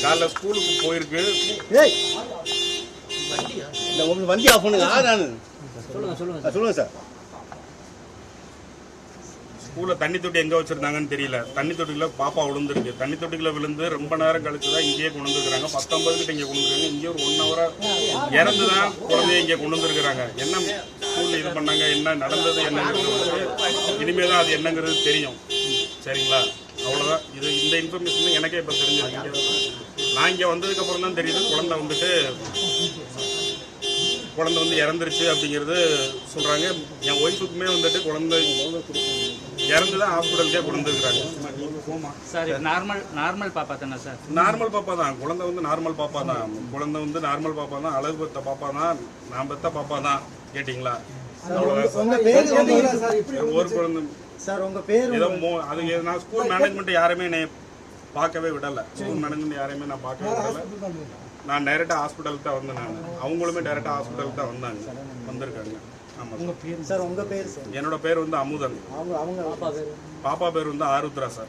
காலைல ஸ்கூலுக்கு போயிருக்கு. வண்டி ஆஃப் பண்ணுங்க. சொல்லுங்க சார். ஸ்கூல்ல தண்ணி தொட்டி எங்க வச்சிருந்தாங்கன்னு தெரியல. தண்ணி தொட்டியில பாப்பா விழுந்துருக்கு. தண்ணி தொட்டிக்குள்ள விழுந்து ரொம்ப நேரம் கழிச்சு தான் இங்கேயே கொண்டு வந்துருக்காங்க. 19 கிட்ட இங்கே கொண்டு வந்துருக்காங்க. இங்கே ஒரு 1 ஹவரா இறந்து தான் குழந்தைய இங்கே கொண்டு வந்துருக்காங்க. என்ன ஸ்கூல்ல இது பண்ணாங்க, என்ன நடந்தது என்னங்கிறது இனிமே தான் அது என்னங்கிறது தெரியும். சரிங்களா? அவ்வளோதான். இது இந்த இன்ஃபர்மேஷன் எனக்கே இப்போ தெரிஞ்சிருக்கு. நான் இங்கே வந்ததுக்கப்புறம் தான் தெரியுது குழந்தை வந்து இறந்துருச்சு அப்படிங்கிறது சொல்கிறாங்க. என் ஒய்ஃபுக்குமே வந்துட்டு குழந்தை இறந்து தான் ஹாஸ்பிட்டலுக்கே கொண்டு வந்துருக்குறாங்க. சார் நார்மல் பாப்பா தானே சார்? நார்மல் பாப்பா தான். குழந்தை வந்து நார்மல் பாப்பா தான். குழந்தை வந்து நார்மல் பாப்பா தான். அழகு பெற்ற பாப்பா தான். நான் பெற்ற பாப்பா தான். கேட்டிங்களா? ஒரு குழந்தை சார் உங்க பேர் ஏதோ அது நான் ஸ்கூல் மேனேஜ்மெண்ட் யாருமே என்னை பார்க்கவே விடலை. ஸ்கூல் மேனேஜ்மெண்ட் யாரையுமே நான் பார்க்கவே விடலை. நான் டைரெக்டாக ஹாஸ்பிட்டலுக்கு தான் வந்தேன். நான் அவங்களுமே டைரெக்டாக ஹாஸ்பிட்டலுக்கு தான் வந்திருக்காங்க. ஆமாம் சார். உங்க பேர் சார்? என்னோட பேர் வந்து அமுதன். அவங்க பாப்பா பேர் வந்து ஆருத்ரா சார்.